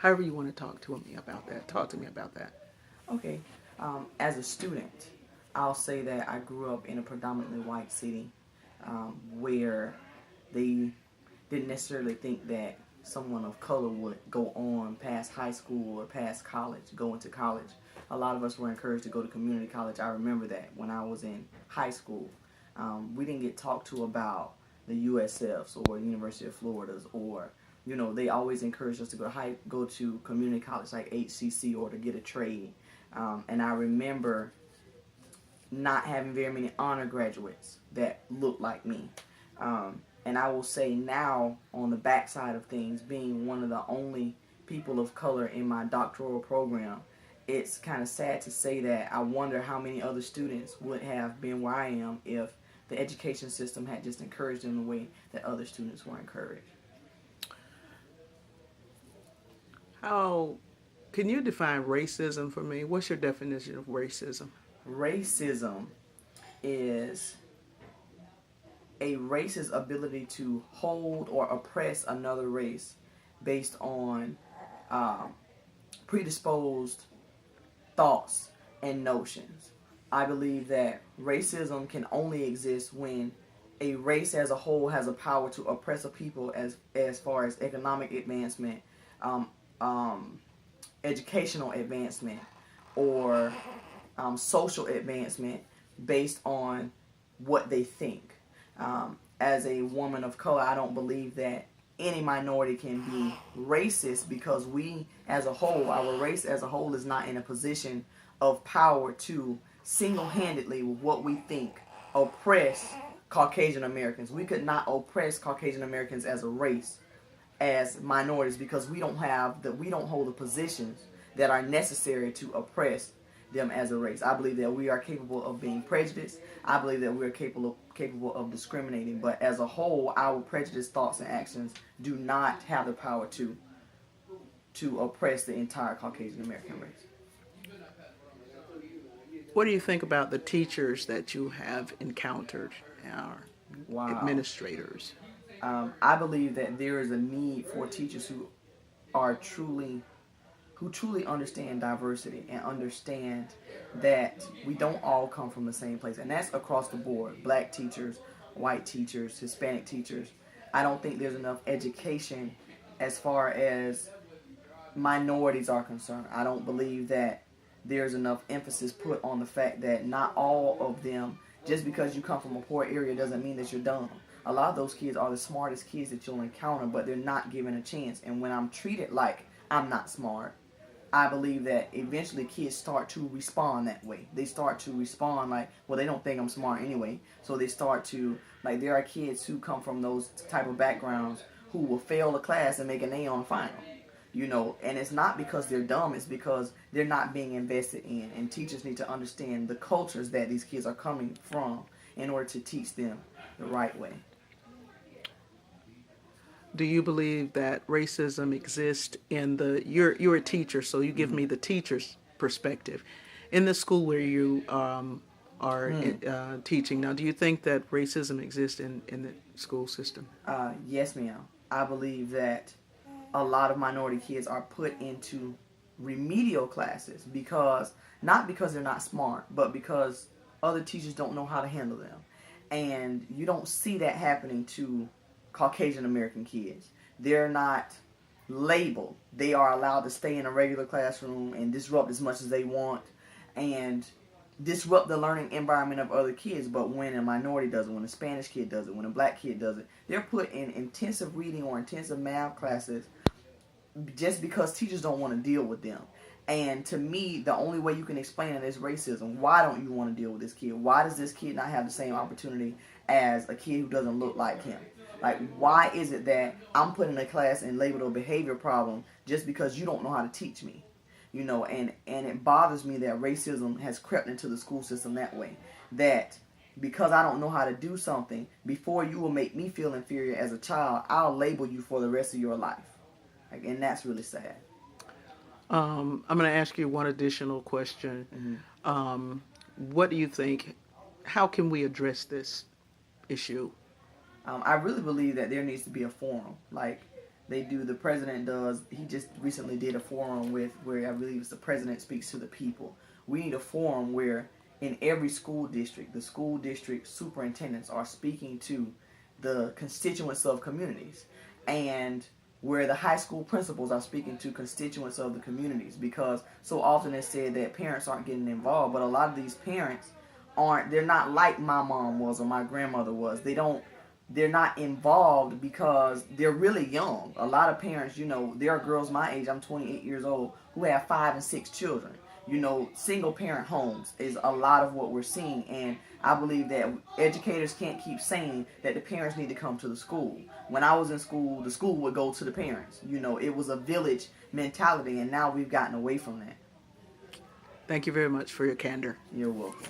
however you want to talk to me about that. Talk to me about that. Okay. As a student, I'll say that I grew up in a predominantly white city where they didn't necessarily think that someone of color would go on past high school or past college, go into college. A lot of us were encouraged to go to community college. I remember that when I was in high school. We didn't get talked to about the USFs or University of Florida's, or they always encouraged us to go to community college like HCC or to get a trade. And I remember not having very many honor graduates that looked like me. And I will say now, on the backside of things, being one of the only people of color in my doctoral program, it's kind of sad to say that I wonder how many other students would have been where I am if the education system had just encouraged them the way that other students were encouraged. How can you define racism for me? What's your definition of racism? Racism is a race's ability to hold or oppress another race based on predisposed thoughts and notions. I believe that racism can only exist when a race as a whole has a power to oppress a people as far as economic advancement, um, um, educational advancement, or social advancement based on what they think. As a woman of color, I don't believe that any minority can be racist because we as a whole, our race as a whole, is not in a position of power to single-handedly, with what we think, oppress Caucasian Americans. We could not oppress Caucasian Americans as a race, as minorities, because we don't hold the positions that are necessary to oppress them as a race. I believe that we are capable of being prejudiced. I believe that we are capable of discriminating. But as a whole, our prejudiced thoughts and actions do not have the power to oppress the entire Caucasian American race. What do you think about the teachers that you have encountered, our Wow. administrators? I believe that there is a need for teachers are who truly understand diversity and understand that we don't all come from the same place. And that's across the board. Black teachers, white teachers, Hispanic teachers. I don't think there's enough education as far as minorities are concerned. I don't believe that there's enough emphasis put on the fact that not all of them, just because you come from a poor area doesn't mean that you're dumb. A lot of those kids are the smartest kids that you'll encounter, but they're not given a chance. And when I'm treated like I'm not smart, I believe that eventually kids start to respond that way. They start to respond like, well, they don't think I'm smart anyway. So they start to, like, there are kids who come from those type of backgrounds who will fail a class and make an A on the final. And it's not because they're dumb, it's because they're not being invested in. And teachers need to understand the cultures that these kids are coming from in order to teach them the right way. Do you believe that racism exists in you're a teacher, so you give me the teacher's perspective. In the school where you are teaching now, do you think that racism exists in the school system? Yes, ma'am. I believe that a lot of minority kids are put into remedial classes not because they're not smart, but because other teachers don't know how to handle them. And you don't see that happening to Caucasian American kids. They're not labeled. They are allowed to stay in a regular classroom and disrupt as much as they want and disrupt the learning environment of other kids. But when a minority does it, when a Spanish kid does it, when a black kid does it, they're put in intensive reading or intensive math classes just because teachers don't want to deal with them. And to me, the only way you can explain it is racism. Why don't you want to deal with this kid? Why does this kid not have the same opportunity as a kid who doesn't look like him? Like, why is it that I'm put in a class and labeled a behavior problem just because you don't know how to teach me? And it bothers me that racism has crept into the school system that way. That because I don't know how to do something, before you will make me feel inferior as a child, I'll label you for the rest of your life. And that's really sad. I'm going to ask you one additional question. What do you think? How can we address this issue? I really believe that there needs to be a forum. Like, They do. The president does. He just recently did a forum where I believe it's the president speaks to the people. We need a forum where in every school district, the school district superintendents are speaking to the constituents of communities, and where the high school principals are speaking to constituents of the communities, because so often it's said that parents aren't getting involved, but a lot of these parents they're not like my mom was or my grandmother was. They're not involved because they're really young. A lot of parents, there are girls my age, I'm 28 years old, who have 5 and 6 children. Single parent homes is a lot of what we're seeing, and I believe that educators can't keep saying that the parents need to come to the school. When I was in school, the school would go to the parents. It was a village mentality, and now we've gotten away from that. Thank you very much for your candor. You're welcome.